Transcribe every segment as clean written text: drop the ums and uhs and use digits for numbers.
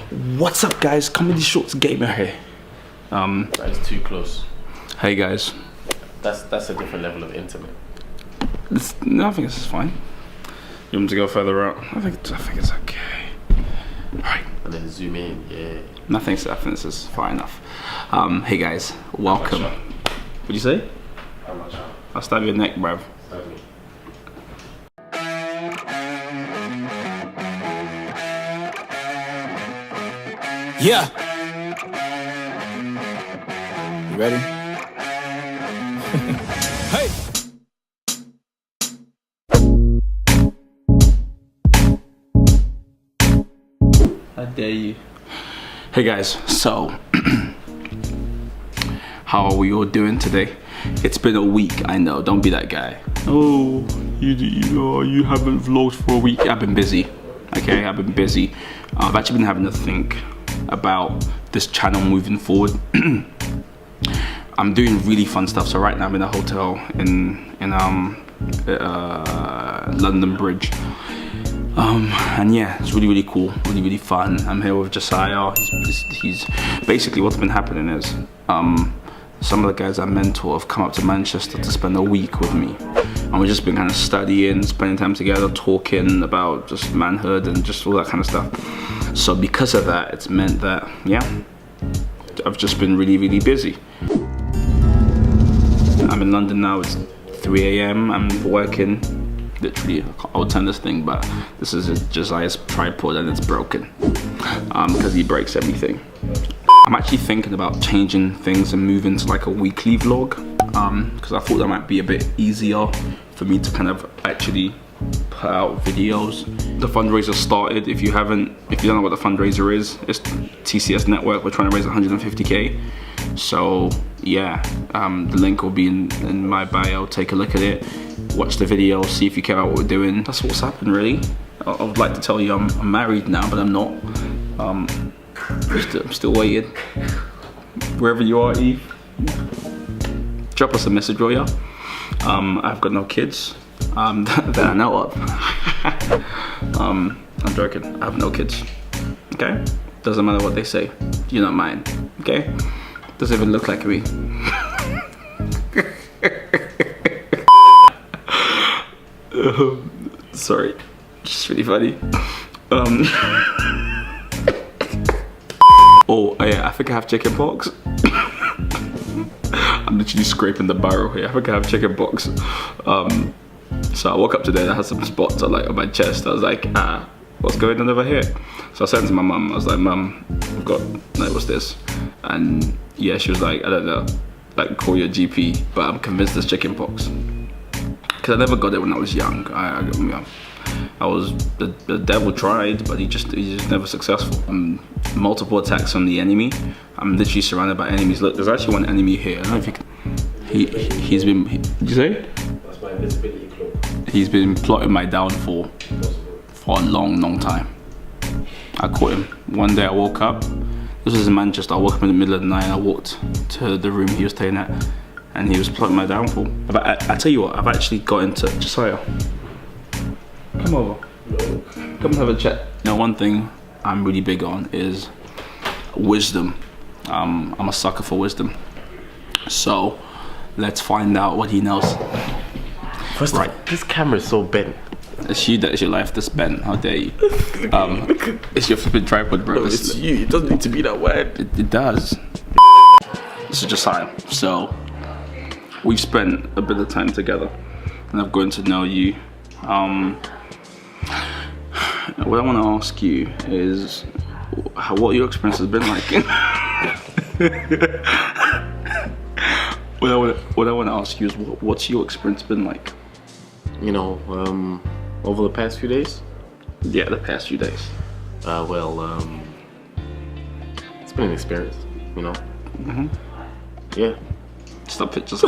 What's up, guys? Comedy Shorts Gamer here. That is too close. Hey guys. That's a different level of intimate. No, I think this is fine. You want me to go further out? I think it's okay. Alright. And then zoom in, yeah. I think this is fine enough. Hey guys, welcome. What'd you say? How much? I'll stab your neck, bruv. Stab me. Yeah. You ready? Hey. How dare you? Hey guys, so how are we all doing today? It's been a week, I know. Don't be that guy. Oh, you haven't vlogged for a week. I've been busy. Okay, I've been busy. I've actually been having to think about this channel moving forward. I'm doing really fun stuff. So right now I'm in a hotel in London Bridge. And yeah, it's really cool, really fun. I'm here with Josiah. He's basically what's been happening is some of the guys I mentor have come up to Manchester to spend a week with me, and we've just been kind of studying, spending time together, talking about just manhood and just all that kind of stuff. So because of that, it's meant that yeah, I've just been really busy. I'm in London now. It's 3 a.m. I'm working. Literally, I'll turn this thing, but this is Josiah's tripod and it's broken because he breaks everything. I'm actually thinking about changing things and moving to like a weekly vlog because I thought that might be a bit easier for me to kind of actually put out videos. The fundraiser started. If you don't know what the fundraiser is, it's TCS Network. We're trying to raise 150k. So yeah, the link will be in my bio. Take a look at it, watch the video, see if you care about what we're doing. That's what's happened really. I would like to tell you I'm married now, but I'm not. I'm still waiting. Wherever you are, Eve, drop us a message, will ya? I've got no kids that I know of. I'm joking, I have no kids. Okay? Doesn't matter what they say, you're not mine. Okay? Doesn't even look like me. Sorry, just really funny. Oh yeah, I think I have chicken pox. I'm literally scraping the barrel here. I think I have chicken pox. So I woke up today and I had some spots on my chest. I was like, what's going on over here? So I sent it to my mum. I was like, Mum, I've got, what's this? And yeah, she was like, I don't know, call your GP, but I'm convinced there's chicken pox. Because I never got it when I was young. I was, the devil tried, but he's just never successful. Multiple attacks on the enemy. I'm literally surrounded by enemies. Look, there's actually one enemy here. I don't know if you can, he's been, did you say? That's my invisibility cloak. He's been plotting my downfall for a long time. I caught him. One day I woke up, this was in Manchester, I woke up in the middle of the night and I walked to the room he was staying at and he was plotting my downfall. But I tell you what, I've actually got into, Josiah, come over. Come and have a chat. Now one thing I'm really big on is wisdom. I'm a sucker for wisdom. So let's find out what he knows. First right. This camera is so bent. It's you that is your life that's bent. How dare you? It's your flipping tripod, bro. No, it's you. It doesn't need to be that wide. It does. This is Josiah. So we've spent a bit of time together and I've gotten to know you. What I want to ask you is what your experience has been like. What I want to ask you is what's your experience been like? You know, over the past few days? Yeah, the past few days. It's been an experience, you know? Mm-hmm. Yeah. Stop it, just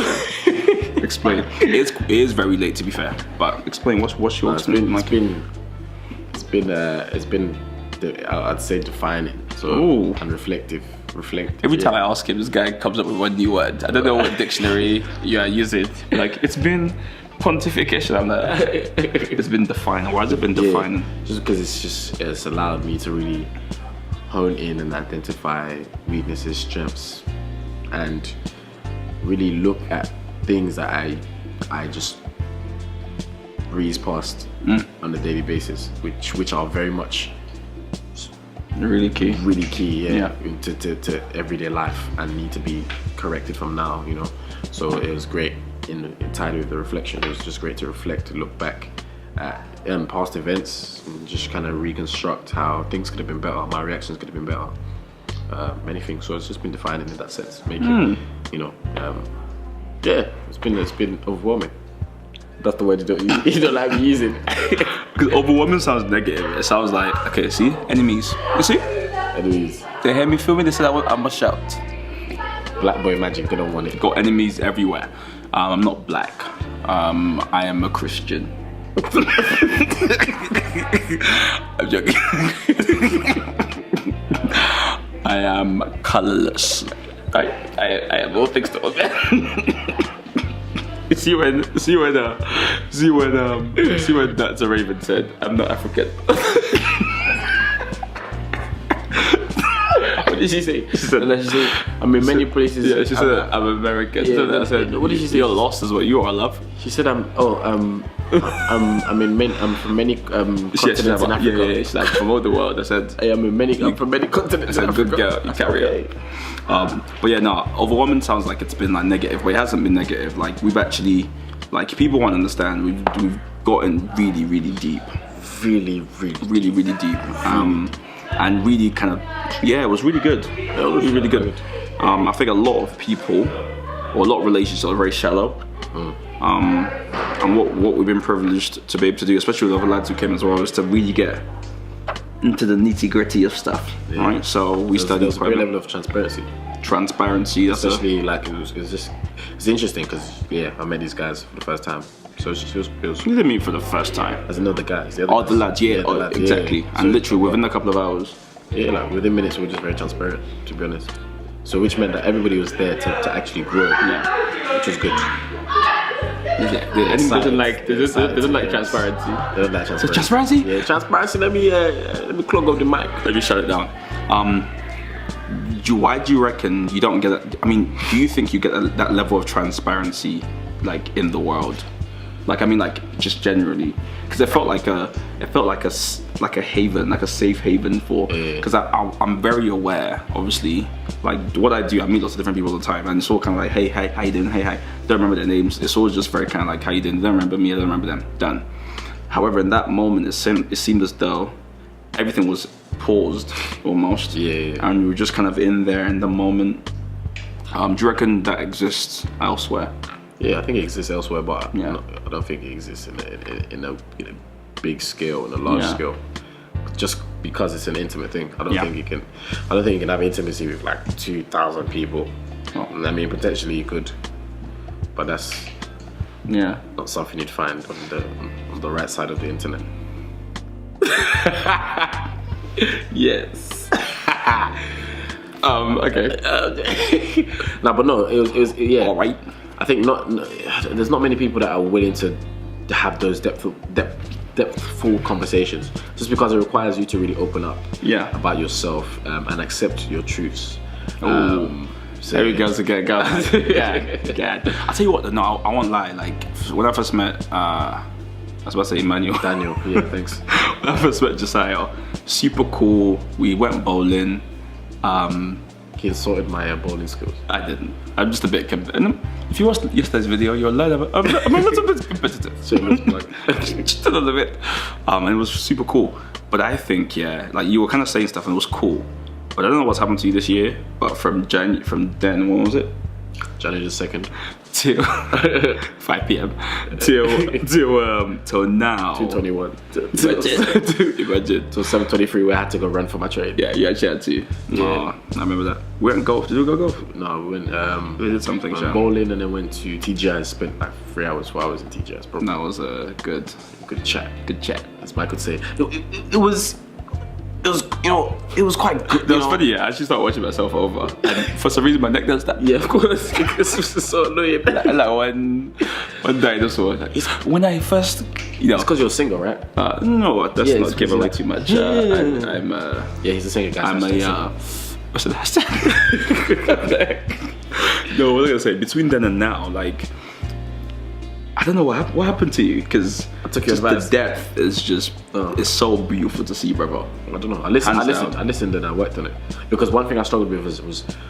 explain. It is very late, to be fair, but explain what's your experience like? It's been I'd say defining, so and reflective. Every time I ask him, this guy comes up with one new word. I don't know what dictionary you are using. Like, it's been pontification. I'm like, it's been defining. Why has it been defining? Just because it's allowed me to really hone in and identify weaknesses, strengths, and really look at things that I just breeze past on a daily basis, which are very much Really key. To everyday life and need to be corrected from now, you know. So it was great tied with the reflection. It was just great to reflect, to look back at past events and just kind of reconstruct how things could have been better, my reactions could have been better, many things. So it's just been defining in that sense, making you know, it's been overwhelming. That's the word you don't like me using. Because overwhelming sounds negative. It sounds like, okay, see, enemies. You see? Enemies. They hear me filming, they said I must shout. Black boy magic, I don't want it. Got enemies everywhere. I'm not black. I am a Christian. I'm joking. I am colorless. I have all things to open. See when That's a Raven said, "I'm not African." What did she say? She said, I'm in many places. Yeah, she said, I'm American. Yeah, So I said, what did she say? You're lost is what you are, love. She said, I'm from many continents in Africa. Yeah, she's like from all the world. I said, I'm from many continents in a Africa. good girl, you carry on. But yeah, no, overwhelming sounds like it's been like negative, but it hasn't been negative. Like we've actually, like people won't understand, we've gotten really, really deep. Really deep. And really kind of, it was really good. It was really good. I think a lot of people, or a lot of relationships are very shallow. And what we've been privileged to be able to do, especially with other lads who came as well, is to really get into the nitty gritty of stuff, right? So we studied a great level of transparency. Especially like it's interesting because I met these guys for the first time. So it was you didn't meet for the first time. As in the guys. The lads, exactly. Yeah. And literally within a couple of hours. Yeah, like within minutes we were just very transparent, to be honest. So which meant that everybody was there to actually grow, which was good. They didn't like transparency. They don't like transparency. So transparency? Yeah, transparency. Let me clog up the mic. Let me shut it down. Why do you reckon you don't get that? I mean, do you think you get that level of transparency like in the world? Like I mean, like just generally, because it felt like a haven, like a safe haven for. Because I'm very aware, obviously, like what I do. I meet lots of different people all the time, and it's all kind of like, hey, how you doing? Hey, hi. Don't remember their names. It's always just very kind of like, how you doing? Don't remember me. I don't remember them. Done. However, in that moment, it seemed as though everything was paused almost. And we were just kind of in there in the moment. Do you reckon that exists elsewhere? Yeah, I think it exists elsewhere, but I don't think it exists in a big scale, in a large scale. Just because it's an intimate thing, I don't think you can have intimacy with like 2,000 people. I mean, potentially you could, but that's not something you'd find on the right side of the internet. Yes. Okay. No, it was All right. I think there's not many people that are willing to have those depthful conversations, just because it requires you to really open up about yourself and accept your truths. So there we go again, guys. I'll tell you what, no, I won't lie. Like when I first met, I was about to say Daniel. Yeah, thanks. When I first met Josiah, super cool. We went bowling. He insulted my bowling skills. I didn't. I'm just a bit if you watched yesterday's video, you'll learn I'm a little bit competitive. Just a little bit. And it was super cool. But I think, like you were kind of saying stuff and it was cool. But I don't know what's happened to you this year, but from then, when was it? January the 2nd. Till 5 p.m. till now. 2:21. Imagine. Till 7:23, where I had to go run for my trade. Yeah, you actually had to. Yeah. I remember that. We went golf. Did we go golf? No, we went. We did something. Went bowling and then went to TGI and spent like 4 hours in TGI. That was a good chat. Good chat. As Mike could say. It was it was quite good. That was funny, yeah. I actually started watching myself over, and for some reason my neck does that. Yeah, of course. This was so annoying. Like one dinosaur. Like, when I first, It's because you're single, right? No, that's Yeah, not it's giving away too much. I'm Yeah, he's a single guy. I'm a what's the hashtag? No, what was I gonna say? Between then and now, like, I don't know what happened to you, because took your advice. the depth is just it's so beautiful to see, brother. I don't know. I listened, and I worked on it, because one thing I struggled with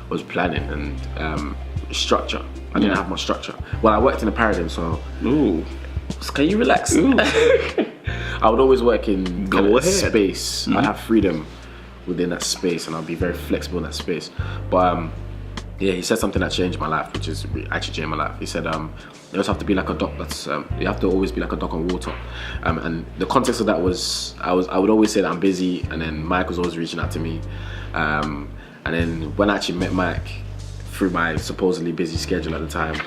was planning and structure. I didn't have much structure. Well, I worked in a paradigm, so can you relax? I would always work in space. I'd have freedom within that space, and I'd be very flexible in that space. But yeah, he said something that changed my life, which is actually changed my life. He said, you always have to be like a dock. You have to always be like a dock on water. And the context of that was, I would always say that I'm busy, and then Mike was always reaching out to me. And then when I actually met Mike through my supposedly busy schedule at the time,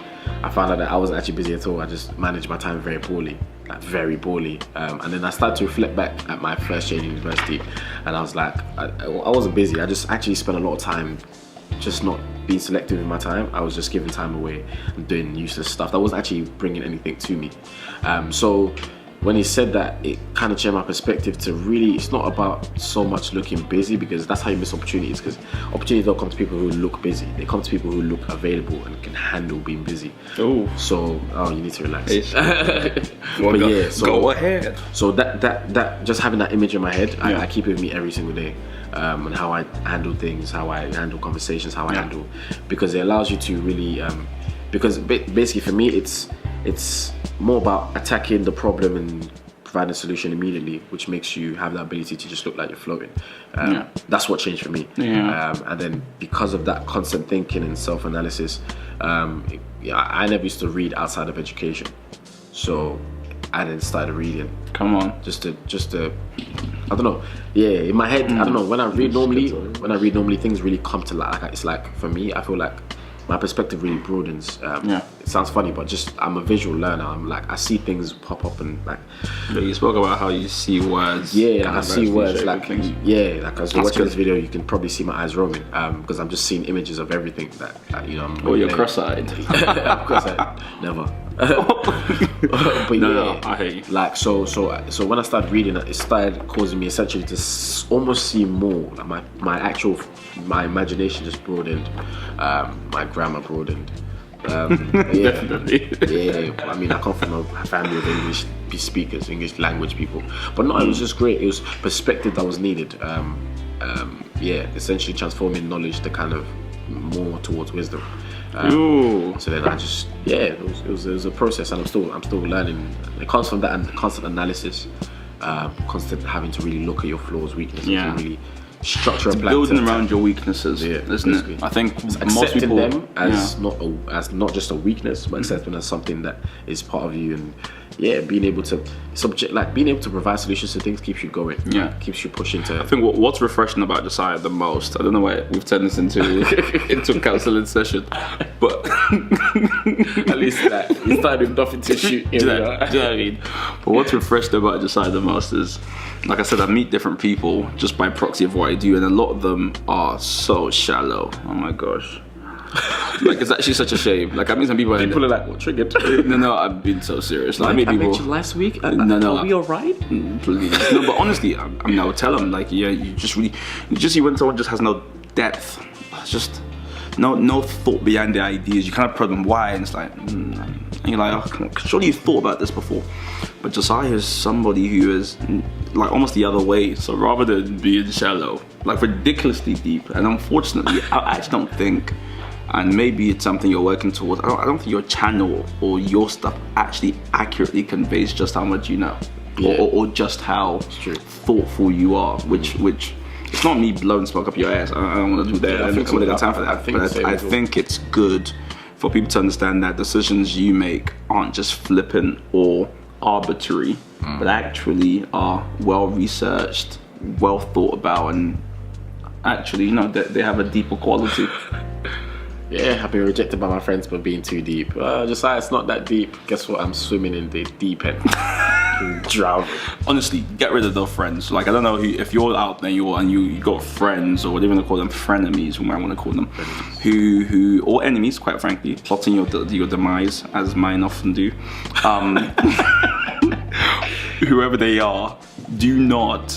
I found out that I wasn't actually busy at all. I just managed my time very poorly, like very poorly. And then I started to reflect back at my first year in university, and I was like, I wasn't busy. I just actually spent a lot of time just not being selective in my time. I was just giving time away and doing useless stuff that wasn't actually bringing anything to me. So when he said that, it kind of changed my perspective to really, it's not about so much looking busy, because that's how you miss opportunities, because opportunities don't come to people who look busy. They come to people who look available and can handle being busy. You need to relax. But yeah, so go ahead. So that just having that image in my head, I keep it with me every single day. And how I handle things, how I handle conversations, how I handle, because it allows you to really, because basically for me it's more about attacking the problem and providing a solution immediately, which makes you have the ability to just look like you're floating. That's what changed for me. And then because of that constant thinking and self-analysis, I never used to read outside of education, so I then started reading. Come on. Just to I don't know. Yeah, in my head, I don't know. When I read normally, things really come to light. Like, it's like, for me, I feel like my perspective really broadens. It sounds funny, but just I'm a visual learner. I'm like, I see things pop up and like. You spoke about how you see words. Yeah, I see words like as you're watching this video, you can probably see my eyes roaming because I'm just seeing images of everything that you're cross-eyed. I'm cross-eyed. Never. But no, I hate you. Like so when I started reading it started causing me essentially to almost see more. Like my imagination just broadened, my grammar broadened. Definitely. Yeah, I mean, I come from a family of English speakers, English language people, but no, it was just great. It was perspective that was needed. Essentially transforming knowledge to kind of more towards wisdom. So then I just it was a process, and I'm still learning. It comes from that and constant analysis, constant having to really look at your flaws, weaknesses, and really structure a plan. Building around your weaknesses, isn't it? I think most people them as not just a weakness, but accepting as something that is part of you, and being able to provide solutions to things keeps you going. Keeps you pushing to. I think what's refreshing about Josiah the most, I don't know why we've turned this into a counseling session, but at least that he started with nothing to shoot. Do you know what I mean? But what's refreshing about Josiah the most is, like I said, I meet different people just by proxy of what I do, and a lot of them are so shallow. Oh my gosh. Like, it's actually such a shame. Like, I mean, some people are like, what triggered? No, I'm being so serious. Like, I met you last week. Are we alright? Please. No, but honestly, I mean, I would tell them, like, you see when someone just has no depth, just no thought behind their ideas. You kind of probe them why, and it's like, and you're like, oh, surely you thought about this before. But Josiah is somebody who is like almost the other way. So rather than being shallow, like ridiculously deep, and unfortunately, I actually don't think. And maybe it's something you're working towards. I don't think your channel or your stuff actually accurately conveys just how much you know, or just how thoughtful you are. Which it's not me blowing smoke up your ass. I don't want to do that. I don't got time for that. I think it's good for people to understand that decisions you make aren't just flippant or arbitrary, but actually are well researched, well thought about, and actually, they have a deeper quality. Yeah, I've been rejected by my friends for being too deep. Josiah, it's not that deep. Guess what? I'm swimming in the deep end. Drowning. Honestly, get rid of those friends. Like, I don't know if you're out there and you got friends, or whatever you want to call them, frenemies, we might want to call them, who or enemies, quite frankly, plotting your demise, as mine often do. Whoever they are, do not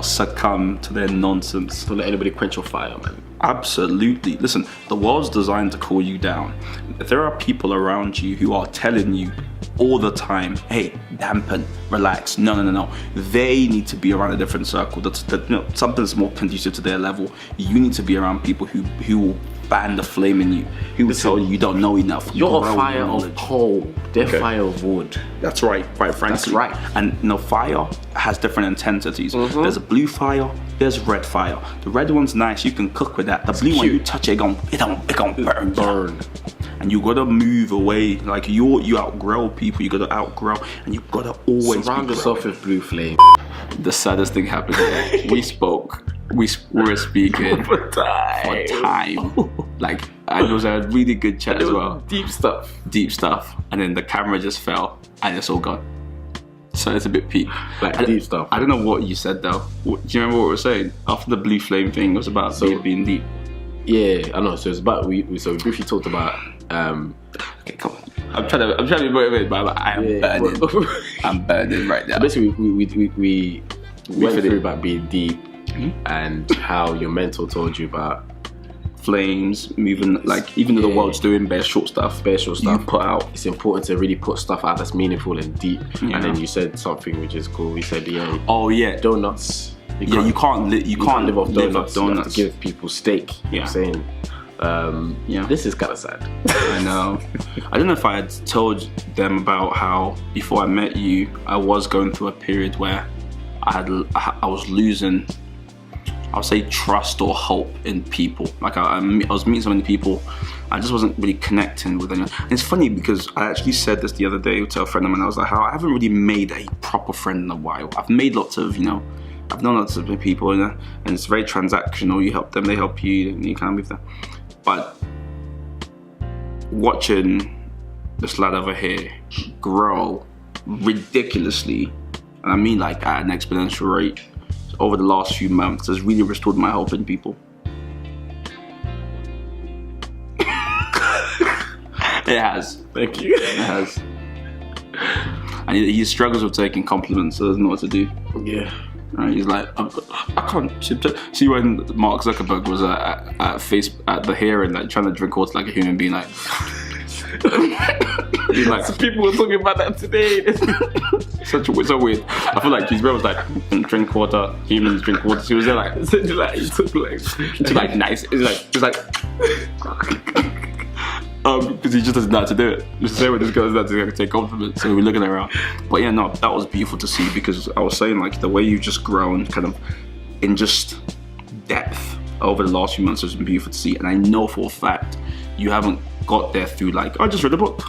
succumb to their nonsense. Don't let anybody quench your fire, man. Absolutely. Listen, the world's designed to cool you down. If there are people around you who are telling you all the time, hey, dampen, relax, no. They need to be around a different circle. Something that's more conducive to their level. You need to be around people who will fan the flame in you, who will tell you don't know enough. You're a fire of coal, they're fire of wood. That's right, quite frankly. That's right. And fire has different intensities. There's a blue fire, there's red fire. The red one's nice, you can cook with that. The blue one, you touch it, it gon' burn. And you gotta move away. Like you outgrow people, you gotta outgrow, and you gotta always surround yourself with blue flame. The saddest thing happened here. We were speaking for time. Like, and it was a really good chat as well. Deep stuff. And then the camera just fell and it's all gone. So it's a bit peak. Like deep stuff. I don't know what you said though. Do you remember what we were saying? After the blue flame thing, it was about being deep. Yeah, I know. So it's about we briefly talked about. Okay, come on. I'm trying to be motivated, but I am burning. I'm burning right now. So basically, we went through about being deep and how your mentor told you about flames, moving, like, even though the world's doing bare short stuff you put out, it's important to really put stuff out that's meaningful and deep. And then you said something which is cool. You said, donuts. You can't live off donuts. You have to give people steak. You know what I'm saying? This is kind of sad. I know. I don't know if I had told them about how before I met you, I was going through a period where I was losing, I would say, trust or hope in people. Like I was meeting so many people, I just wasn't really connecting with anyone. And it's funny because I actually said this the other day to a friend of mine. I was like, I haven't really made a proper friend in a while. I've made lots of, I've known lots of people, and it's very transactional. You help them, they help you, and you kind of move them. But watching this lad over here grow ridiculously, and I mean like at an exponential rate, over the last few months has really restored my hope in people. It has. Thank you. It has. And he struggles with taking compliments, so doesn't know what to do. Yeah. Right, he's like, I can't. See, when Mark Zuckerberg was at the hearing, like trying to drink water like a human being, like. He's like, so people were talking about that today. so weird. I feel like his brother was like, drink water, humans drink water. So he was there like, it's like nice. It's like. Because he just doesn't know how to do it. Just the same way this guy doesn't know how to take compliments. So we're looking around. But yeah, no, that was beautiful to see, because I was saying, like, the way you've just grown kind of in just depth over the last few months has been beautiful to see. And I know for a fact you haven't got there through like, I just read a book.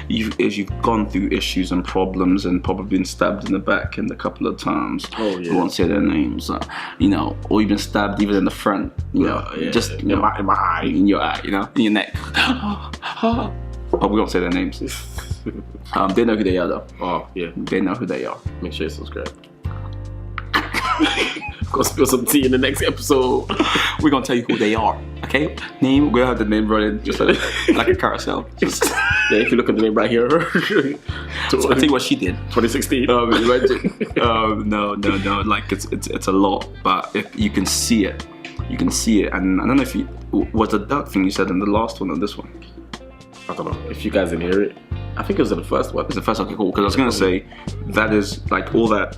You've gone through issues and problems and probably been stabbed in the back a couple of times. Oh yeah. I won't say their names, or you've been stabbed even in the front, just in my eye, in your eye, in your neck. But we won't say their names. They know who they are though. Oh yeah. They know who they are. Make sure you subscribe. Gonna spill some tea in the next episode. We're gonna tell you who they are, okay? Name, we're gonna have the name running just like a carousel. Just if you look at the name right here. So I think what she did. 2016. Imagine. No. Like it's a lot, but if you can see it, And I don't know if was the duck thing you said in the last one or this one. I don't know if you guys didn't hear it. I think it was in the first one. It's the first one. Okay, cool. Because I was gonna say that is like all that.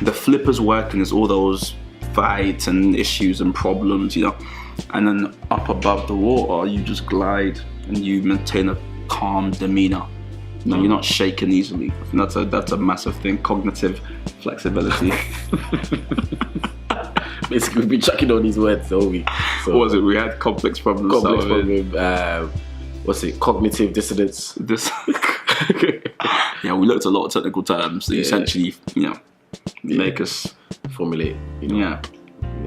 The flippers working is all those fights and issues and problems, and then up above the water you just glide and you maintain a calm demeanor. You're not shaken easily. I think that's a massive thing. Cognitive flexibility. Basically, we've been chucking all these words, so what was it? We had complex problems. What's it? Cognitive dissonance. Yeah, we looked at a lot of technical terms that essentially, make us formulate, the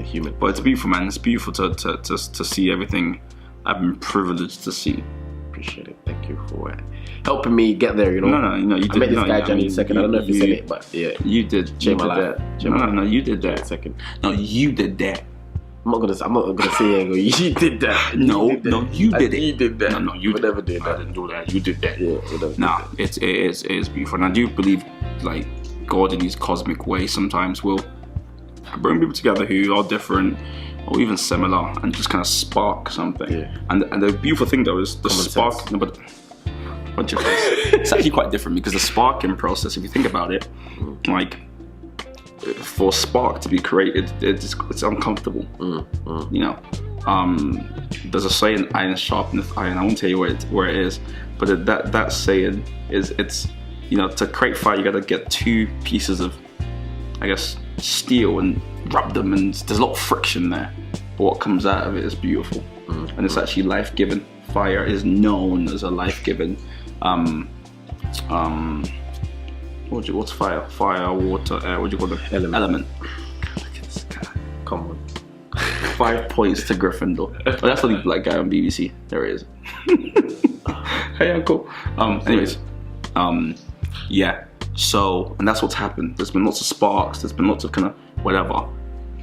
human. But it's beautiful, man. It's beautiful to see everything I've been privileged to see. Appreciate it. Thank you. thank you for helping me get there. You know. No, you did. I met this guy January 2nd. I don't know if you said it, but yeah, you did. Changed my that. life. No, you did that. Second. No, you did that. I'm not gonna say it. You did that. No, you did it. You did that. No, you never did that. I didn't do that. You did that. Yeah, nah, it is beautiful, and I do believe like God in these cosmic ways sometimes will bring people together who are different or even similar and just kind of spark something. Yeah. And the beautiful thing though is the Common spark. sense. No, but it's actually quite different because the sparking process, if you think about it, like for spark to be created, it's uncomfortable. You know, there's a saying, "Iron sharpeneth iron." I won't tell you where it is, but that saying is, it's, you know, to create fire, you got to get two pieces of, I guess, steel and rub them, and there's a lot of friction there. But what comes out of it is beautiful, and it's actually life-giving. Fire is known as a life-giving. What's fire? Fire, water, air. What do you call it? Element. Look at this guy. Come on. 5 points to Gryffindor. Oh, that's the only black guy on BBC. There he is. Hey, uncle. Anyways, yeah. So, and that's what's happened. There's been lots of sparks. There's been lots of kind of whatever.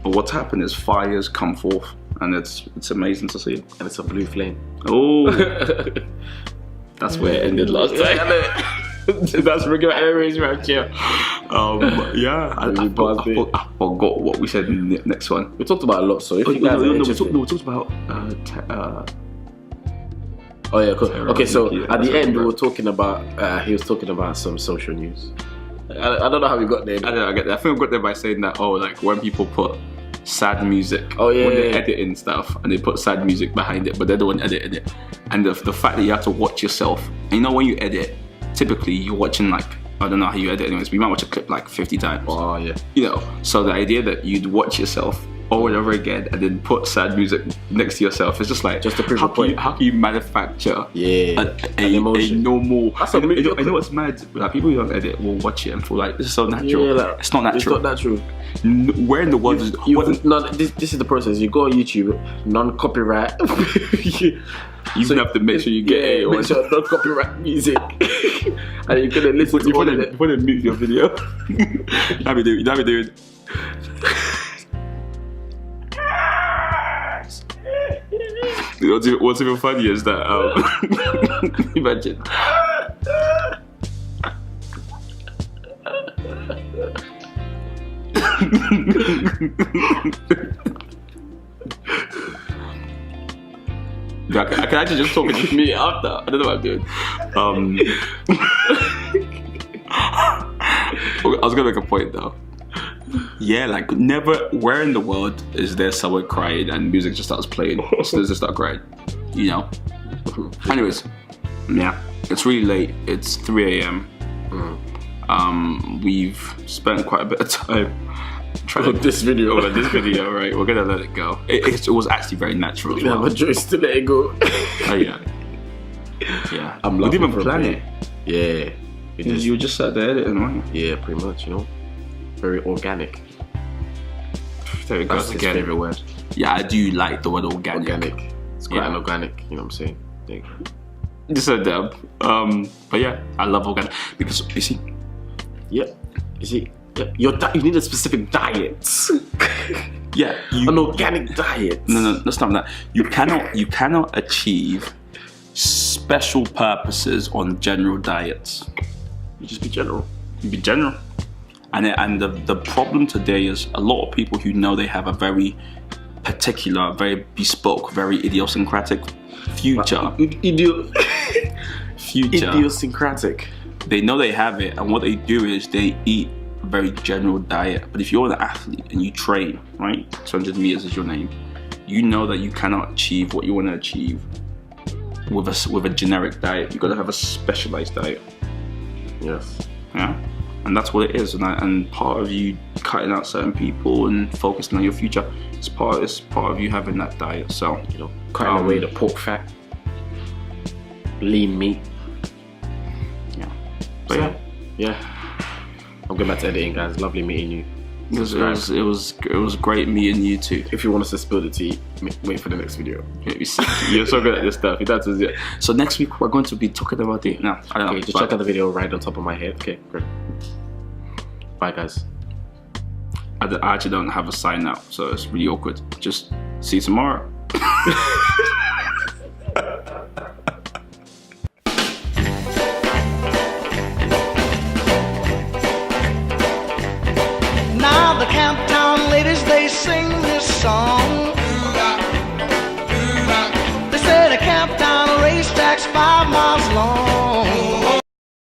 But what's happened is fires come forth, and it's amazing to see. And it's a blue flame. Oh, that's where it ended last time. That's regular areas right here. Yeah, I forgot what we said in the next one. We talked about a lot, so if you guys are interested. we talked about oh yeah, cool. Okay, so at the end we were talking about he was talking about some social news. I don't know how we got there. I get that. I think we got there by saying that, oh, like when people put sad music when they're editing stuff and they put sad music behind it, but they're the one editing it, and the fact that you have to watch yourself, and you know, when you edit, typically you're watching, like, I don't know how you edit anyways, but you might watch a clip like 50 times. Oh yeah. You know, so the idea that you'd watch yourself over and over again and then put sad music next to yourself is just like, just to prove a point. How can you manufacture an emotion? A normal? That's I know what's mad. Like, people who don't edit will watch it and feel like this is so natural. Yeah, like, it's not natural. It's not natural. Where in the world is this is the process. You go on YouTube, non-copyright. You have to make sure you get it. Make sure non-copyright music, and you're gonna listen to all of it. You want to mute your video? That'd be doing. What's even funny is that imagine. I can actually just talk to me after. I don't know what I'm doing. I was gonna make a point though. Yeah, like never. Where in the world is there someone crying and music just starts playing? So they just start crying, you know. Anyways, yeah, it's really late. It's 3 a.m. We've spent quite a bit of time trying this video, right? We're gonna let it go. It was actually very natural. We have a choice to let it go. Oh yeah. We didn't even plan it. Yeah. You were just sat there editing, weren't you? Yeah, pretty much. You know, very organic. There it goes again. Favorite word. Yeah, I do like the word organic. It's quite an organic. You know what I'm saying? There you go. Just a dab. But yeah, I love organic because you see. Yeah. You see. You need a specific diet. Yeah, an organic diet. No, that's not that. You cannot achieve special purposes on general diets. You just be general. You be general. And the problem today is a lot of people who know they have a very particular, very bespoke, very idiosyncratic future. Idiosyncratic. They know they have it, and what they do is they eat a very general diet. But if you're an athlete and you train, right, 200 meters is your name, you know that you cannot achieve what you want to achieve with a generic diet. You got to have a specialized diet. Yes. Yeah. And that's what it is. And part of you cutting out certain people and focusing on your future is part of you having that diet. So, you know, cutting away the pork fat, lean meat. Yeah. But yeah. I'm going back to editing, guys. Lovely meeting you. It was great meeting you too. If you want us to spill the tea, wait for the next video. You're so good at this stuff. That is it. So next week we're going to be talking about it. No, I don't know. Okay, just check out the video right on top of my head. Okay, great. Bye, guys. I actually don't have a sign out, so it's really awkward. Just see you tomorrow.